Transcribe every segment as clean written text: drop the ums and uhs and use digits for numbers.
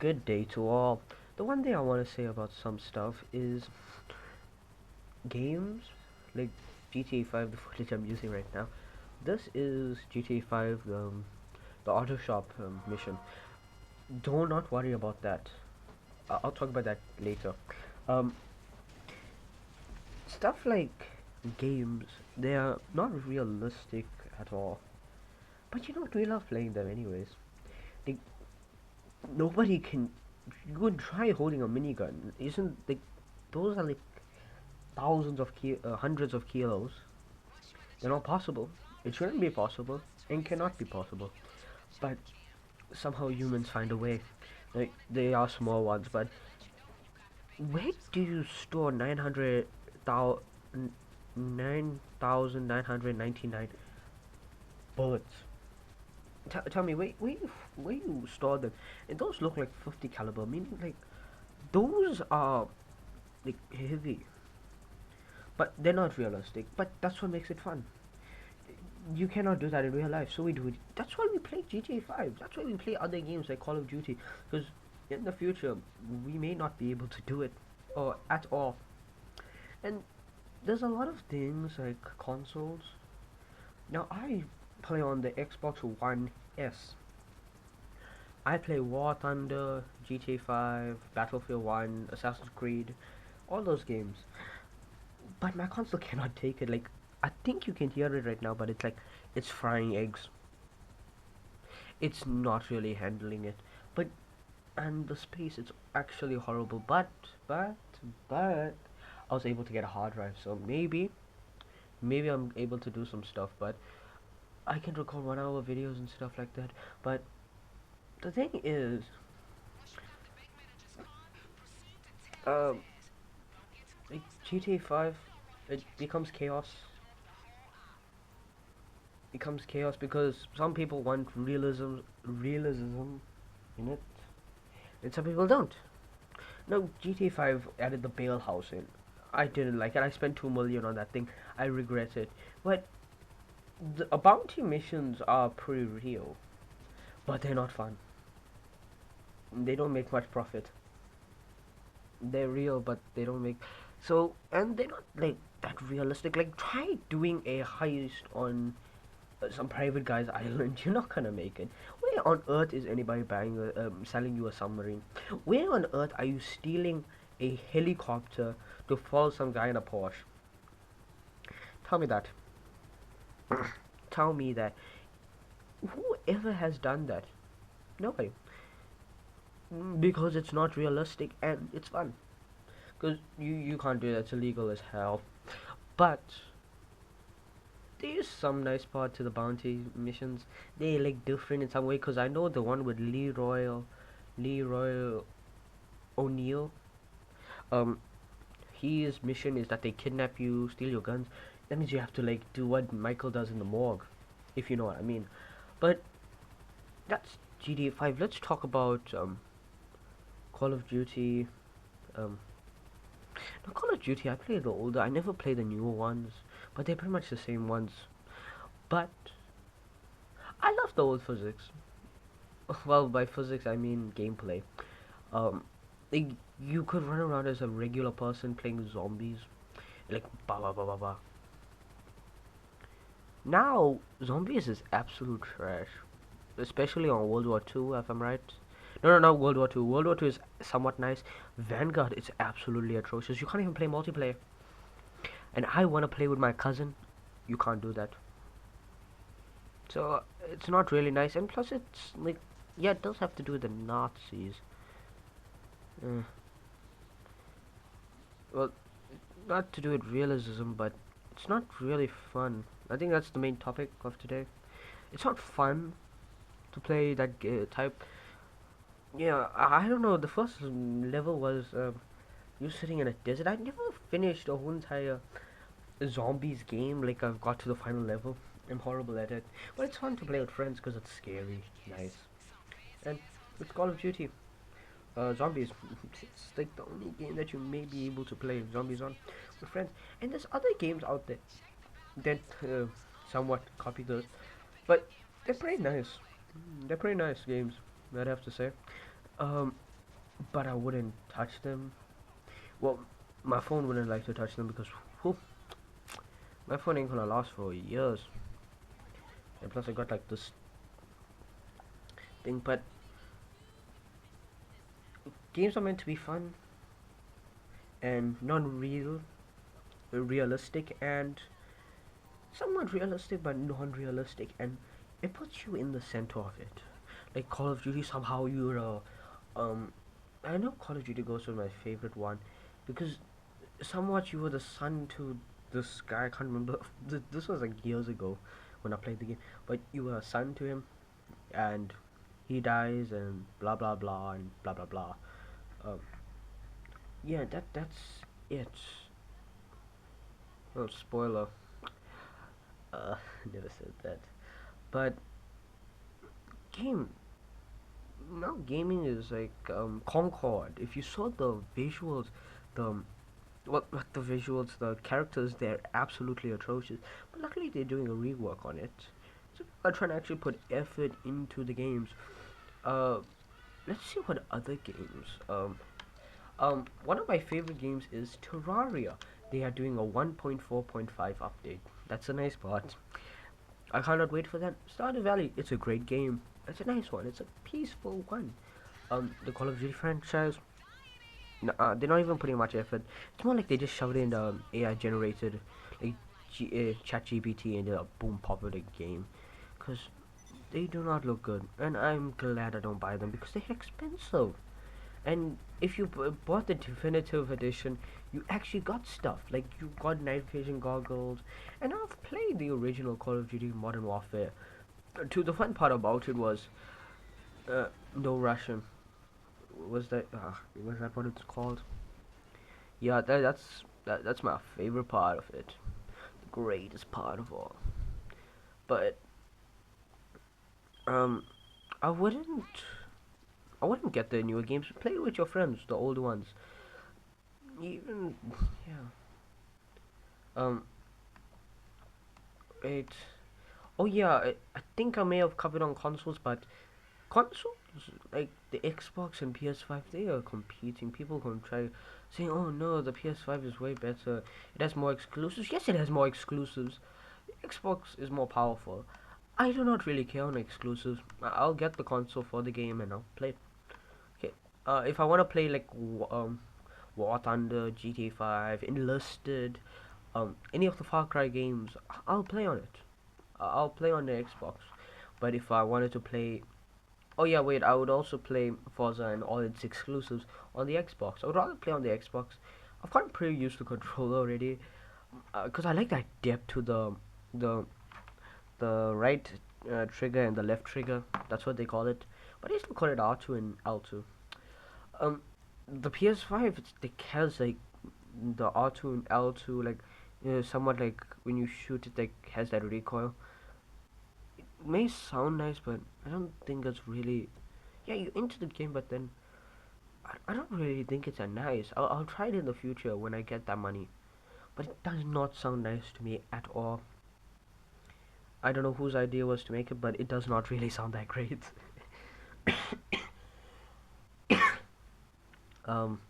Good day to all. The one thing I want to say about some stuff is games like GTA 5, the footage I'm using right now. This is GTA 5, the auto shop mission. Do not worry about that. I'll talk about that later. Um, Stuff like games, they are not realistic at all. But you know what? We love playing them anyways. Like, nobody can. You could try holding a minigun. Isn't like those are like hundreds of kilos. They're not possible. It shouldn't be possible and cannot be possible. But somehow humans find a way. Like they are small ones, but where do you store 9,999 bullets? Tell me, where you store them? And those look like 50 caliber, meaning like those are like heavy, but they're not realistic. But that's what makes it fun. You cannot do that in real life, so we do it. That's why we play GTA 5. That's why we play other games like Call of Duty, because in the future we may not be able to do it or at all. And there's a lot of things like consoles. Now I play on the Xbox One S. I play War Thunder, GTA 5, Battlefield 1, Assassin's Creed, all those games. But my console cannot take it. Like I think you can hear it right now, but it's like it's frying eggs. It's not really handling it. But and the space, it's actually horrible. But I was able to get a hard drive, so maybe I'm able to do some stuff. But I can record 1 hour videos and stuff like that. But the thing is, um, like GTA 5, it becomes chaos because some people want realism in it, and some people don't. No, GTA 5 added the bail house in. I didn't like it. I spent 2 million on that thing. I regret it. But the bounty missions are pretty real, but they're not fun. They don't make much profit. They're real, but they don't make and they're not like that realistic. Like try doing a heist on some private guy's island. You're not gonna make it. Where on earth is anybody selling you a submarine? Where on earth are you stealing a helicopter to follow some guy in a Porsche? Tell me that. Tell me that. Whoever has done that? Nobody. Because it's not realistic and it's fun. Because you can't do that. It's illegal as hell. But there's some nice part to the bounty missions. They like different in some way. Because I know the one with Leroy O'Neal. Um, his mission is that they kidnap you, steal your guns. That means you have to like do what Michael does in the morgue, if you know what I mean. But that's GTA 5. Let's talk about Call of Duty. Um, now Call of Duty, I played the older. I never played the newer ones, but they're pretty much the same ones. But I love the old physics. Well, by physics I mean gameplay. Um, like, you could run around as a regular person playing zombies, like ba ba ba ba ba. Now zombies is absolute trash, especially on World War Two, if I'm right. No, no, no, World War Two. World War Two is somewhat nice. Vanguard is absolutely atrocious. You can't even play multiplayer. And I want to play with my cousin. You can't do that. So it's not really nice. And plus, it's like, yeah, it does have to do with the Nazis. Uh, well, not to do with realism, but it's not really fun. I think that's the main topic of today. It's not fun to play that type. Yeah, I don't know. The first level was you sitting in a desert. I never finished a whole entire zombies game. Like I've got to the final level. I'm horrible at it, but it's fun to play with friends because it's scary, nice, and it's Call of Duty. Zombies. It's like the only game that you may be able to play zombies on with friends. And there's other games out there that somewhat copy those, but they're pretty nice. They're pretty nice games, I'd have to say. Um, but I wouldn't touch them. Well, my phone wouldn't like to touch them because whew, my phone ain't gonna last for years. And plus, I got like this thing. But games are meant to be fun and non-real, realistic, and somewhat realistic but non-realistic, and it puts you in the center of it. Like Call of Duty, somehow you're um. I know Call of Duty goes with my favorite one because somewhat you were the son to this guy. I can't remember. This was like years ago when I played the game. But you were a son to him, and he dies, and blah blah blah, and blah blah blah. Um, yeah, that's it. Oh, spoiler. Uh, never said that. But game now gaming is like Concord. If you saw the visuals, the what the visuals, the characters, they're absolutely atrocious. But luckily, they're doing a rework on it. So people are trying to actually put effort into the games. Uh, let's see what other games. One of my favorite games is Terraria. They are doing a 1.4.5 update. That's a nice part. I cannot wait for that. Stardew Valley. It's a great game. It's a nice one. It's a peaceful one. The Call of Duty franchise. They're not even putting much effort. It's more like they just shoved in AI generated like chat GPT and boom pop out a game. Cause they do not look good, and I'm glad I don't buy them because they're expensive. And if you bought the definitive edition, you actually got stuff like you got night vision goggles. And I've played the original Call of Duty Modern Warfare. To the fun part about it was uh, no Russian. Was that what it's called? Yeah, that's my favorite part of it, the greatest part of all. But um, I wouldn't I wouldn't get the newer games. Play with your friends, the older ones. Even yeah. Um, it. Oh yeah, I think I may have covered on consoles, but consoles like the Xbox and PS5, they are competing. People can try saying, "Oh no, the PS5 is way better. It has more exclusives." Yes, it has more exclusives. Xbox is more powerful. I do not really care on exclusives. I'll get the console for the game and I'll play it. Okay. If I want to play like War Thunder, GTA 5, Enlisted, any of the Far Cry games, I'll play on it. I'll play on the Xbox. But if I wanted to play, oh yeah, wait, I would also play Forza and all its exclusives on the Xbox. I would rather play on the Xbox. I've gotten pretty used to controller already, because I like that depth to the the right trigger and the left trigger. That's what they call it. But they still call it R2 and L2. Um, the PS5 it has like the R2 and L2 like somewhat like when you shoot it like has that recoil. It may sound nice, but I don't think it's really. Yeah, you into the game, but then I don't really think it's a nice. I'll try it in the future when I get that money, but it does not sound nice to me at all. I don't know whose idea was to make it, but it does not really sound that great. um,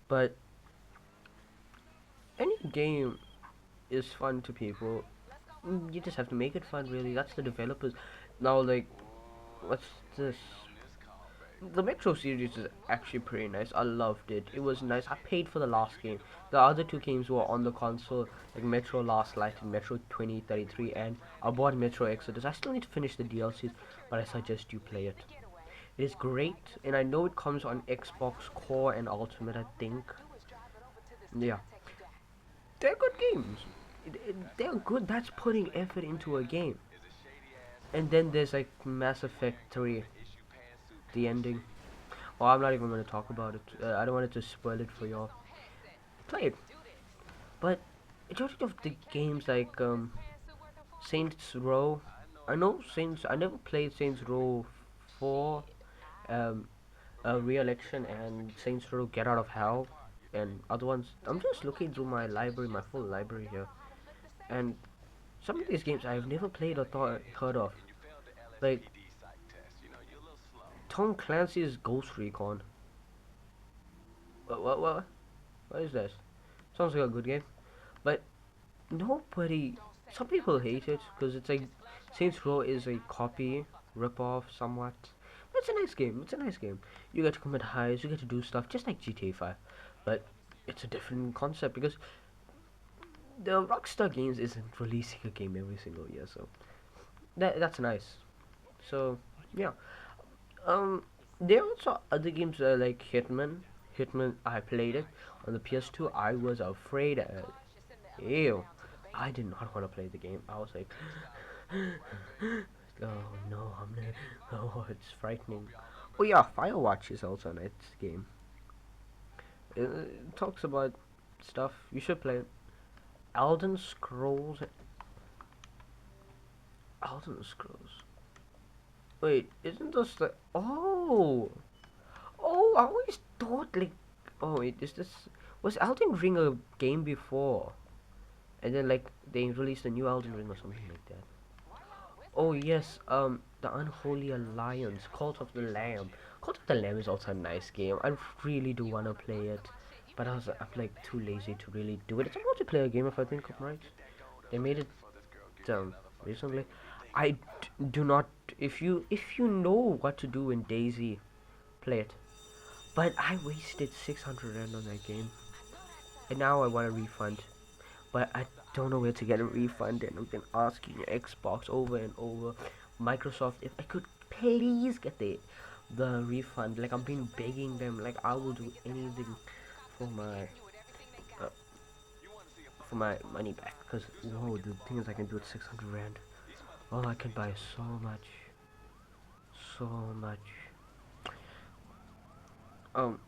but any game is fun to people. You just have to make it fun, really. That's the developers. Now, like, what's this? The Metro series is actually pretty nice. I loved it. It was nice. I paid for the last game. The other two games were on the console, like Metro Last Light and Metro 2033, and I bought Metro Exodus. I still need to finish the DLCs, but I suggest you play it. It is great, and I know it comes on Xbox Core and Ultimate, I think. Yeah, they're good games. They're good. That's putting effort into a game. And then there's like Mass Effect 3, the ending. Oh, I'm not even going to talk about it. I don't want it to spoil it for y'all. Play it. But majority of the games like Saints Row, I know Saints. I never played Saints Row 4, um, Re-election, and Saints Row Get Out of Hell, and other ones. I'm just looking through my library, my full library here, and some of these games I've never played or heard of. Like Tom Clancy's Ghost Recon. What is this? Sounds like a good game, but nobody. Some people hate it because it's like Saints Row is a copy, rip off somewhat. But it's a nice game. It's a nice game. You get to commit highs. You get to do stuff just like GTA 5, but it's a different concept because the Rockstar Games isn't releasing a game every single year, so that's nice. So yeah, um, there are also other games like Hitman. Hitman, I played it on the PS2. I was afraid. Ew, I did not want to play the game. I was like, oh no, I'm not. Oh, it's frightening. Oh yeah, Firewatch is also a nice game. It talks about stuff. You should play it. Elden Scrolls. Elden Scrolls. Wait, isn't this the? Oh, oh, I always thought like. Oh wait, is this? Was Elden Ring a game before? And then like they released a new Elden Ring or something like that. Oh yes, the Unholy Alliance, Cult of the Lamb. Cult of the Lamb is also a nice game. I really do wanna play it, but I'm like too lazy to really do it. It's a multiplayer game if I think I'm right. They made it recently. I do not. If you know what to do in Daisy, play it. But I wasted 600 rand on that game, and now I want a refund. But I don't know where to get a refund, and I've been asking Xbox over and over, Microsoft, if I could please get the refund. Like I've been begging them, like I will do anything for uh, my money back. Cause whoa, the thing is I can do it 600 rand. Oh, I can buy so much, so much. Um,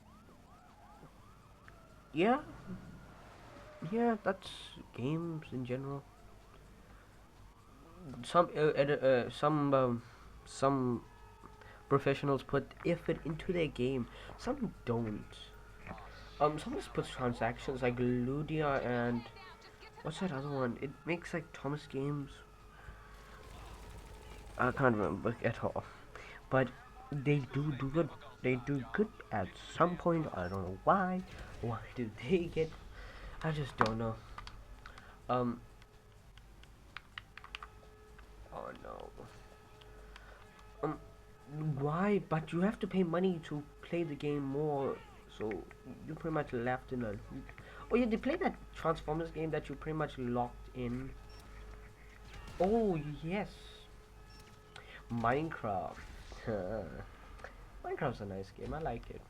yeah, yeah, that's games in general. Some professionals put effort into their game. Some don't. Some just puts transactions like Ludia and what's that other one? It makes like Thomas Games. I can't remember at all. But they do good. They do good at some point. I don't know why. Why do they get? I just don't know. Um. Oh no. Um. Why? But you have to pay money to play the game more. So you pretty much left in a. Oh yeah, they play that Transformers game that you pretty much locked in. Oh yes, Minecraft. Minecraft's a nice game. I like it,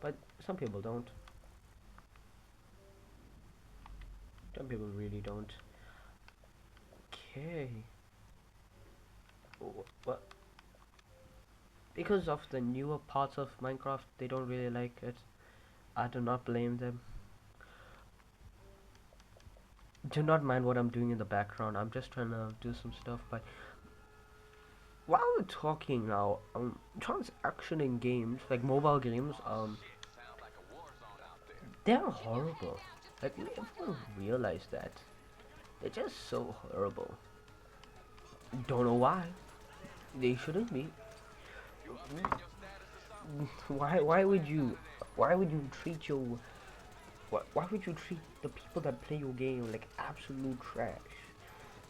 but some people don't. Some people really don't. Okay. What? Because of the newer parts of Minecraft, they don't really like it. I do not blame them. Do not mind what I'm doing in the background. I'm just trying to do some stuff. But while we're talking now, transaction in games, like mobile games, they're horrible. Like, you never realize that. They're just so horrible. Don't know why. They shouldn't be. Why would you treat your why would you treat the people that play your game like absolute trash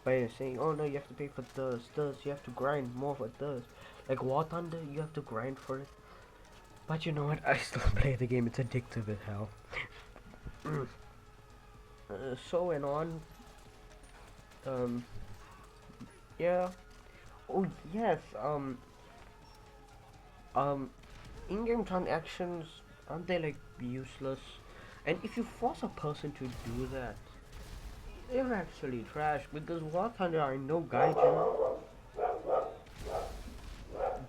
by saying, oh no, you have to pay for this, you have to grind more for this. Like War Thunder, you have to grind for it. But you know what? I still play the game. It's addictive as hell. So and on. Um. Yeah. Oh yes. Um. In-game transactions, aren't they like useless? And if you force a person to do that, they're actually trash because War Thunder are no gaijin.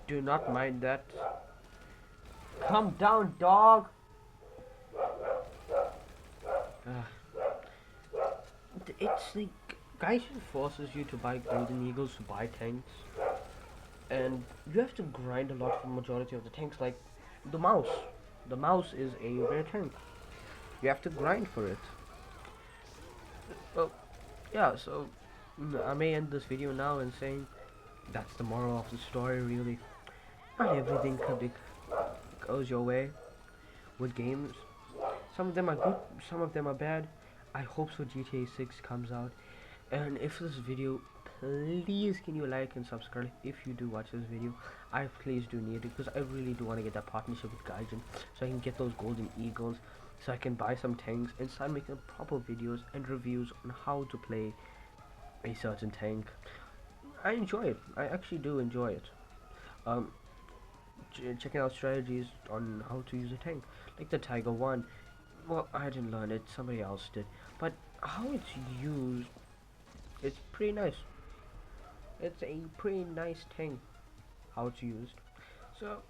Do not mind that. Calm down, dog. It's like gaijin forces you to buy golden eagles to buy tanks, and you have to grind a lot for the majority of the tanks. Like the mouse, the mouse is a rare tank. You have to grind for it. Well, yeah. So I may end this video now and saying that's the moral of the story. Really, not everything could be goes your way with games. Some of them are good, some of them are bad. I hope so GTA 6 comes out. And if this video, please can you like and subscribe if you do watch this video. I please do need it because I really do want to get that partnership with Gaijin so I can get those golden eagles, so I can buy some tanks and start making proper videos and reviews on how to play a certain tank. I enjoy it. I actually do enjoy it. Um, checking out strategies on how to use a tank, like the Tiger One. Well, I didn't learn it. Somebody else did. But how it's used, it's pretty nice. It's a pretty nice tank. How it's used. So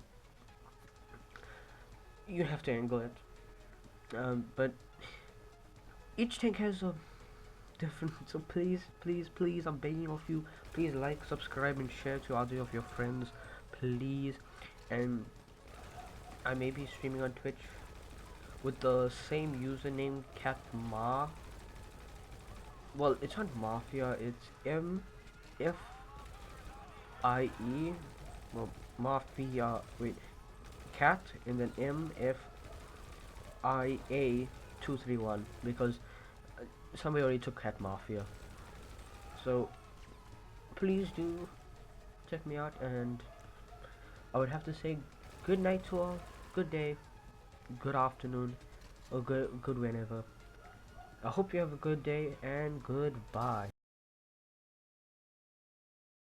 you have to angle it. But each tank has a different. So please, please, please, I'm begging of you. Please like, subscribe, and share to other of your friends, please. And I may be streaming on Twitch with the same username, Catma. Well, it's not Mafia. It's MFIE. Well, Mafia. Wait, Cat and then MFIA 231 because somebody already took Cat Mafia. So please do check me out, and I would have to say good night to all, good day, good afternoon, or good whenever. I hope you have a good day and goodbye.